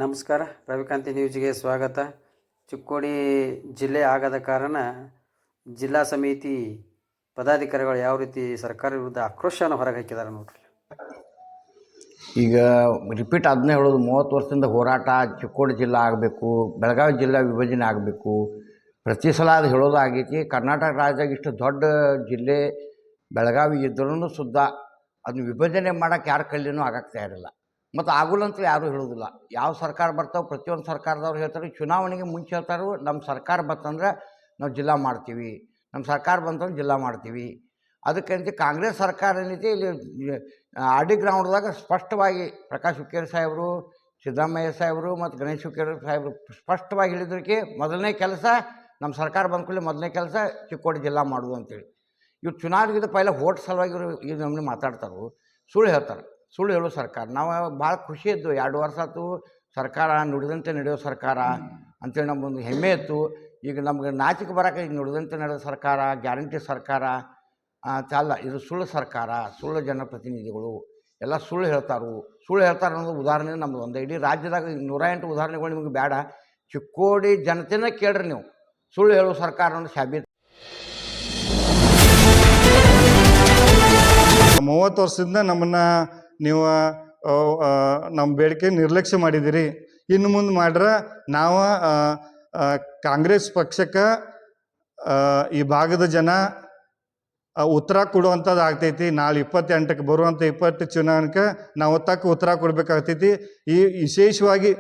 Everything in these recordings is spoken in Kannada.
ನಮಸ್ಕಾರ. ರವಿಕಾಂತಿ ನ್ಯೂಸ್ಗೆ ಸ್ವಾಗತ. ಚಿಕ್ಕೋಡಿ ಜಿಲ್ಲೆ ಆಗದ ಕಾರಣ ಜಿಲ್ಲಾ ಸಮಿತಿ ಪದಾಧಿಕಾರಿಗಳು ಯಾವ ರೀತಿ ಸರ್ಕಾರ ವಿರುದ್ಧ ಆಕ್ರೋಶವನ್ನು ಹೊರಗೆ ಹಾಕಿದ್ದಾರೆ ನೋಡ್ರಿ. ಈಗ ರಿಪೀಟ್ ಅದನ್ನೇ ಹೇಳೋದು, 30 ವರ್ಷದಿಂದ ಹೋರಾಟ, ಚಿಕ್ಕೋಡಿ ಜಿಲ್ಲಾ ಆಗಬೇಕು, ಬೆಳಗಾವಿ ಜಿಲ್ಲಾ ವಿಭಜನೆ ಆಗಬೇಕು, ಪ್ರತಿ ಸಲ ಅದು ಹೇಳೋದು ಆಗೈತಿ. ಕರ್ನಾಟಕ ರಾಜ್ಯದಾಗ ಇಷ್ಟು ದೊಡ್ಡ ಜಿಲ್ಲೆ ಬೆಳಗಾವಿ ಇದ್ರೂ ಸುದ್ದ ಅದನ್ನ ವಿಭಜನೆ ಮಾಡೋಕ್ಕೆ ಯಾರ ಕೈಲಿನೂ ಆಗಕ್ಕೆ ತಯಾರಿಲ್ಲ. ಮತ್ತು ಆಗೋಲ್ಲ ಅಂತ ಯಾರೂ ಹೇಳೋದಿಲ್ಲ. ಯಾವ ಸರ್ಕಾರ ಬರ್ತಾವೆ ಪ್ರತಿಯೊಂದು ಸರ್ಕಾರದವ್ರು ಹೇಳ್ತಾರೆ, ಚುನಾವಣೆಗೆ ಮುಂಚೆ ಹೇಳ್ತಾರೆ ನಮ್ಮ ಸರ್ಕಾರ ಬಂತಂದ್ರೆ ನಾವು ಜಿಲ್ಲಾ ಮಾಡ್ತೀವಿ, ನಮ್ಮ ಸರ್ಕಾರ ಬಂತಂದ್ರೆ ಜಿಲ್ಲಾ ಮಾಡ್ತೀವಿ. ಅದಕ್ಕಂತ ಕಾಂಗ್ರೆಸ್ ಸರ್ಕಾರ ಏನೈತಿ ಇಲ್ಲಿ ಆರ್ ಡಿ ಗ್ರೌಂಡ್ದಾಗ ಸ್ಪಷ್ಟವಾಗಿ ಪ್ರಕಾಶ್ ಹುಕ್ಕೇರಿ ಸಾಹೇಬರು, ಸಿದ್ದರಾಮಯ್ಯ ಸಾಹೇಬರು ಮತ್ತು ಗಣೇಶ್ ಹುಕ್ಕೇರಿ ಸಾಹೇಬರು ಸ್ಪಷ್ಟವಾಗಿ ಹೇಳಿದ್ರಿಗೆ ಮೊದಲನೇ ಕೆಲಸ ನಮ್ಮ ಸರ್ಕಾರ ಬಂದ ಕೂಡಲೇ ಮೊದಲನೇ ಕೆಲಸ ಚಿಕ್ಕೋಡಿ ಜಿಲ್ಲಾ ಮಾಡೋದು ಅಂತೇಳಿ. ಇವ್ರು ಚುನಾವಣೆಗಿಂತ ಪೈಲ ಓಟ್ ಸಲುವಾಗಿ ಇವರು ಈ ನಮ್ಮನೆ ಮಾತಾಡ್ತಾರೆ, ಸುಳ್ಳು ಹೇಳ್ತಾರೆ. ಸುಳ್ಳು ಹೇಳೋ ಸರ್ಕಾರ. ನಾವು ಭಾಳ ಖುಷಿ ಇದ್ದು 2 ವರ್ಷ ಆಯ್ತು ಸರ್ಕಾರ ನುಡಿದಂತೆ ನಡೆಯೋ ಸರ್ಕಾರ ಅಂತೇಳಿ ನಮ್ಮೊಂದು ಹೆಮ್ಮೆ ಇತ್ತು. ಈಗ ನಮ್ಗೆ ನಾಚಿಕೆ ಬರೋಕೆ ಈಗ ನುಡಿದಂತೆ ನಡೆಯೋ ಸರ್ಕಾರ, ಗ್ಯಾರಂಟಿ ಸರ್ಕಾರ ಅಲ್ಲ, ಇದು ಸುಳ್ಳು ಸರ್ಕಾರ, ಸುಳ್ಳು ಜನಪ್ರತಿನಿಧಿಗಳು ಎಲ್ಲ ಸುಳ್ಳು ಹೇಳ್ತಾರೆ ಅನ್ನೋದು ಉದಾಹರಣೆ ನಮ್ಮದು ಒಂದು. ಇಡೀ ರಾಜ್ಯದಾಗ 108 ಉದಾಹರಣೆಗಳು ನಿಮಗೆ ಬೇಡ, ಚಿಕ್ಕೋಡಿ ಜನತೆನೇ ಕೇಳ್ರಿ ನೀವು. ಸುಳ್ಳು ಹೇಳೋ ಸರ್ಕಾರ ಅನ್ನೋದು ಸಾಬೀತು. 30 ವರ್ಷದಿಂದ ನಮ್ಮನ್ನು ನೀವು ನಮ್ಮ ಬೇಡಿಕೆ ನಿರ್ಲಕ್ಷ್ಯ ಮಾಡಿದ್ದೀರಿ. ಇನ್ನು ಮುಂದೆ ಮಾಡ್ರೆ ನಾವು ಕಾಂಗ್ರೆಸ್ ಪಕ್ಷಕ್ಕೆ ಈ ಭಾಗದ ಜನ ಉತ್ತರ ಕೊಡುವಂಥದ್ದು ಆಗ್ತೈತಿ. ನಾಳೆ 28ಕ್ಕೆ ಬರುವಂಥ 20 ಚುನಾವಣೆಗೆ ನಾವು ತಕ್ಕ ಉತ್ತರ ಕೊಡಬೇಕಾಗ್ತೈತಿ. ಈ ವಿಶೇಷವಾಗಿ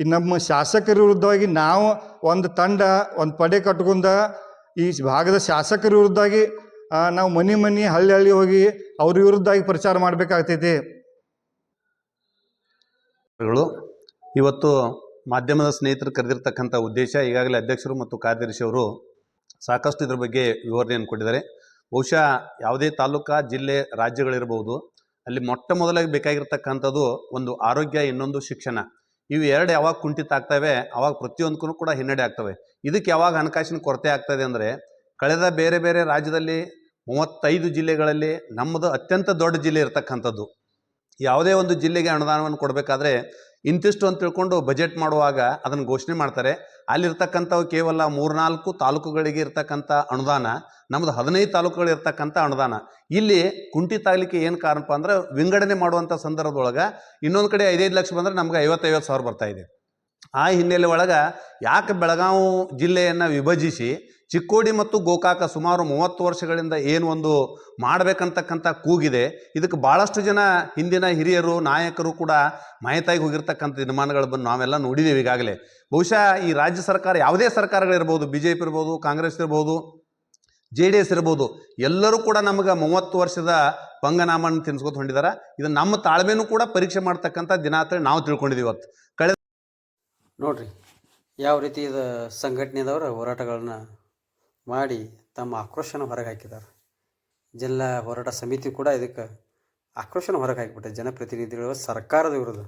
ಈ ನಮ್ಮ ಶಾಸಕರ ವಿರುದ್ಧವಾಗಿ ನಾವು ಒಂದು ತಂಡ, ಒಂದು ಪಡೆ ಕಟ್ಕೊಂಡ ಈ ಭಾಗದ ಶಾಸಕರ ವಿರುದ್ಧವಾಗಿ ನಾವು ಮನೆ ಹಳ್ಳಿ ಹೋಗಿ ಅವ್ರ ವಿರುದ್ಧವಾಗಿ ಪ್ರಚಾರ ಮಾಡಬೇಕಾಗ್ತೈತಿ. ಇವತ್ತು ಮಾಧ್ಯಮದ ಸ್ನೇಹಿತರು ಕರೆದಿರ್ತಕ್ಕಂಥ ಉದ್ದೇಶ, ಈಗಾಗಲೇ ಅಧ್ಯಕ್ಷರು ಮತ್ತು ಕಾರ್ಯದರ್ಶಿ ಅವರು ಸಾಕಷ್ಟು ಇದ್ರ ಬಗ್ಗೆ ವಿವರಣೆಯನ್ನು ಕೊಟ್ಟಿದ್ದಾರೆ. ಬಹುಶಃ ಯಾವುದೇ ತಾಲೂಕಾ, ಜಿಲ್ಲೆ, ರಾಜ್ಯಗಳಿರ್ಬೋದು, ಅಲ್ಲಿ ಮೊಟ್ಟ ಮೊದಲಾಗಿ ಬೇಕಾಗಿರ್ತಕ್ಕಂಥದ್ದು ಒಂದು ಆರೋಗ್ಯ, ಇನ್ನೊಂದು ಶಿಕ್ಷಣ. ಇವು ಎರಡು ಯಾವಾಗ ಕುಂಠಿತ ಆಗ್ತವೆ ಆವಾಗ ಪ್ರತಿಯೊಂದಕ್ಕೂ ಕೂಡ ಹಿನ್ನಡೆ ಆಗ್ತವೆ. ಇದಕ್ಕೆ ಯಾವಾಗ ಹಣಕಾಸಿನ ಕೊರತೆ ಆಗ್ತದೆ ಅಂದರೆ, ಕಳೆದ ಬೇರೆ ಬೇರೆ ರಾಜ್ಯದಲ್ಲಿ 35 ಜಿಲ್ಲೆಗಳಲ್ಲಿ ನಮ್ಮದು ಅತ್ಯಂತ ದೊಡ್ಡ ಜಿಲ್ಲೆ ಇರತಕ್ಕಂಥದ್ದು. ಯಾವುದೇ ಒಂದು ಜಿಲ್ಲೆಗೆ ಅನುದಾನವನ್ನು ಕೊಡಬೇಕಾದ್ರೆ ಇಂತಿಷ್ಟು ಅಂತ ತಿಳ್ಕೊಂಡು ಬಜೆಟ್ ಮಾಡುವಾಗ ಅದನ್ನು ಘೋಷಣೆ ಮಾಡ್ತಾರೆ. ಅಲ್ಲಿರ್ತಕ್ಕಂಥವು ಕೇವಲ 3-4 ತಾಲೂಕುಗಳಿಗೆ ಇರ್ತಕ್ಕಂಥ ಅನುದಾನ, ನಮ್ಮದು 15 ತಾಲೂಕುಗಳು ಇರ್ತಕ್ಕಂಥ ಅನುದಾನ. ಇಲ್ಲಿ ಕುಂಠಿತ ಆಗಲಿಕ್ಕೆ ಏನು ಕಾರಣಪ್ಪ ಅಂದ್ರೆ, ವಿಂಗಡಣೆ ಮಾಡುವಂಥ ಸಂದರ್ಭದೊಳಗೆ ಇನ್ನೊಂದು ಕಡೆ 5-5 ಲಕ್ಷ ಬಂದರೆ ನಮ್ಗೆ 50-50 ಸಾವಿರ ಬರ್ತಾಯಿದೆ. ಆ ಹಿನ್ನೆಲೆ ಒಳಗೆ ಯಾಕೆ ಬೆಳಗಾವಿ ಜಿಲ್ಲೆಯನ್ನು ವಿಭಜಿಸಿ ಚಿಕ್ಕೋಡಿ ಮತ್ತು ಗೋಕಾಕ ಸುಮಾರು 30 ವರ್ಷಗಳಿಂದ ಏನು ಒಂದು ಮಾಡಬೇಕಂತಕ್ಕಂಥ ಕೂಗಿದೆ, ಇದಕ್ಕೆ ಭಾಳಷ್ಟು ಜನ ಹಿಂದಿನ ಹಿರಿಯರು, ನಾಯಕರು ಕೂಡ ಮಾಹಿತಿಯಾಗಿ ಹೋಗಿರ್ತಕ್ಕಂಥ ದಿನಮಾನಗಳು ಬಂದು ನಾವೆಲ್ಲ ನೋಡಿದ್ದೀವಿ ಈಗಾಗಲೇ. ಬಹುಶಃ ಈ ರಾಜ್ಯ ಸರ್ಕಾರ, ಯಾವುದೇ ಸರ್ಕಾರಗಳಿರ್ಬೋದು, BJP ಇರ್ಬೋದು, ಕಾಂಗ್ರೆಸ್ ಇರ್ಬೋದು, JDS ಇರ್ಬೋದು, ಎಲ್ಲರೂ ಕೂಡ ನಮಗೆ 30 ವರ್ಷದ ಪಂಗನಾಮನ್ನು ತಿನ್ಸ್ಕೊತ ಹೊಂದಿದ್ದಾರೆ. ಇದು ನಮ್ಮ ತಾಳ್ಮೆನೂ ಕೂಡ ಪರೀಕ್ಷೆ ಮಾಡ್ತಕ್ಕಂಥ ದಿನ ಅಂತ ನಾವು ತಿಳ್ಕೊಂಡಿದ್ದೀವಿ. ಇವತ್ತು ಕಳೆದ ನೋಡ್ರಿ ಯಾವ ರೀತಿ ಇದು ಸಂಘಟನೆದವರು ಹೋರಾಟಗಳನ್ನ ಮಾಡಿ ತಮ್ಮ ಆಕ್ರೋಶನ ಹೊರಗೆ ಹಾಕಿದ್ದಾರೆ. ಜಿಲ್ಲಾ ಹೋರಾಟ ಸಮಿತಿ ಕೂಡ ಇದಕ್ಕೆ ಆಕ್ರೋಶನ ಹೊರಗೆ ಹಾಕಿಬಿಟ್ಟೆ, ಜನಪ್ರತಿನಿಧಿಗಳು ಸರ್ಕಾರದ ವಿರುದ್ಧ.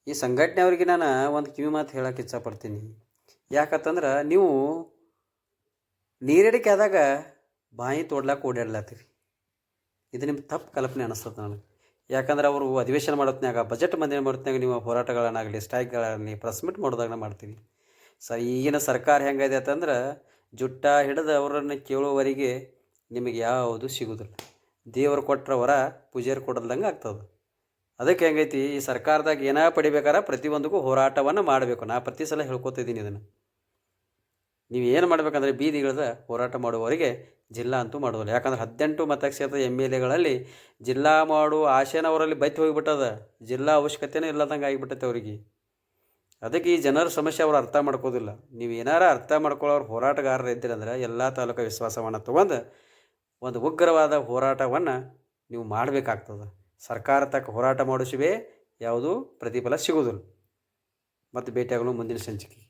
ಈ ಸಂಘಟನೆಯವ್ರಿಗೆ ನಾನು ಒಂದು ಕಿವಿ ಮಾತು ಹೇಳೋಕೆ ಇಚ್ಛಪಡ್ತೀನಿ. ಯಾಕಂತಂದ್ರೆ ನೀವು ನೀರಡಿಕೆ ಆದಾಗ ಬಾಯಿ ತೋಡ್ಲಾಕ ಓಡಾಡ್ಲತ್ತೀರಿ. ಇದು ನಿಮ್ಗೆ ತಪ್ಪು ಕಲ್ಪನೆ ಅನ್ನಿಸ್ತದೆ ನನಗೆ. ಯಾಕಂದ್ರೆ ಅವರು ಅಧಿವೇಶನ ಮಾಡೋತ್ನಾಗ, ಬಜೆಟ್ ಮಂಡನೆ ಮಾಡೋತ್ನಾಗ ನೀವು ಹೋರಾಟಗಳನ್ನಾಗಲಿ, ಸ್ಟ್ರೈಕ್ಗಳಾಗಲಿ, ಪ್ರೆಸ್ ಮೀಟ್ ಮಾಡೋದಾಗ ಮಾಡ್ತೀವಿ. ಈಗಿನ ಸರ್ಕಾರ ಹೆಂಗಿದೆ ಅಂತಂದ್ರೆ, ಜುಟ್ಟ ಹಿಡಿದು ಅವರನ್ನು ಕೇಳುವವರೆಗೆ ನಿಮಗೆ ಯಾವುದು ಸಿಗೋದಿಲ್ಲ. ದೇವರು ಕೊಟ್ಟರೆ ವರ ಪೂಜಾರಿ ಕೊಡಲ್ದಂಗೆ ಆಗ್ತದೆ. ಅದಕ್ಕೆ ಹೆಂಗೈತಿ, ಈ ಸರ್ಕಾರದಾಗ ಏನೇ ಪಡಿಬೇಕಾರೆ ಪ್ರತಿಯೊಂದಕ್ಕೂ ಹೋರಾಟವನ್ನು ಮಾಡಬೇಕು. ನಾ ಪ್ರತಿ ಸಲ ಹೇಳ್ಕೊತಿದ್ದೀನಿ ಇದನ್ನು. ನೀವು ಏನು ಮಾಡಬೇಕಂದ್ರೆ ಬೀದಿಗಳದ ಹೋರಾಟ ಮಾಡುವವರೆಗೆ ಜಿಲ್ಲಾ ಅಂತೂ ಮಾಡೋದಿಲ್ಲ. ಯಾಕಂದ್ರೆ 18 ಮತಕ್ಷೇತ್ರದ MLAಗಳಲ್ಲಿ ಜಿಲ್ಲಾ ಮಾಡುವ ಆಶೆನ ಅವರಲ್ಲಿ ಬೈತು ಹೋಗಿಬಿಟ್ಟದ. ಜಿಲ್ಲಾ ಅವಶ್ಯಕತೆನೇ ಇಲ್ಲದಂಗೆ ಆಗಿಬಿಟ್ಟೈತೆ ಅವರಿಗೆ. ಅದಕ್ಕೆ ಈ ಜನರ ಸಮಸ್ಯೆ ಅವ್ರು ಅರ್ಥ ಮಾಡ್ಕೋದಿಲ್ಲ. ನೀವು ಏನಾರ ಅರ್ಥ ಮಾಡ್ಕೊಳ್ಳೋರು ಹೋರಾಟಗಾರರು ಇದ್ದೀರಂದ್ರೆ ಎಲ್ಲ ತಾಲೂಕು ವಿಶ್ವಾಸವನ್ನು ತೊಗೊಂಡು ಒಂದು ಉಗ್ರವಾದ ಹೋರಾಟವನ್ನು ನೀವು ಮಾಡಬೇಕಾಗ್ತದೆ. ಸರ್ಕಾರ ತಕ್ಕ ಹೋರಾಟ ಮಾಡಿಸುವೆ, ಯಾವುದೂ ಪ್ರತಿಫಲ ಸಿಗೋದಿಲ್ಲ. ಮತ್ತು ಭೇಟಿಯಾಗಲು ಮುಂದಿನ ಹಂಚಿಕೆ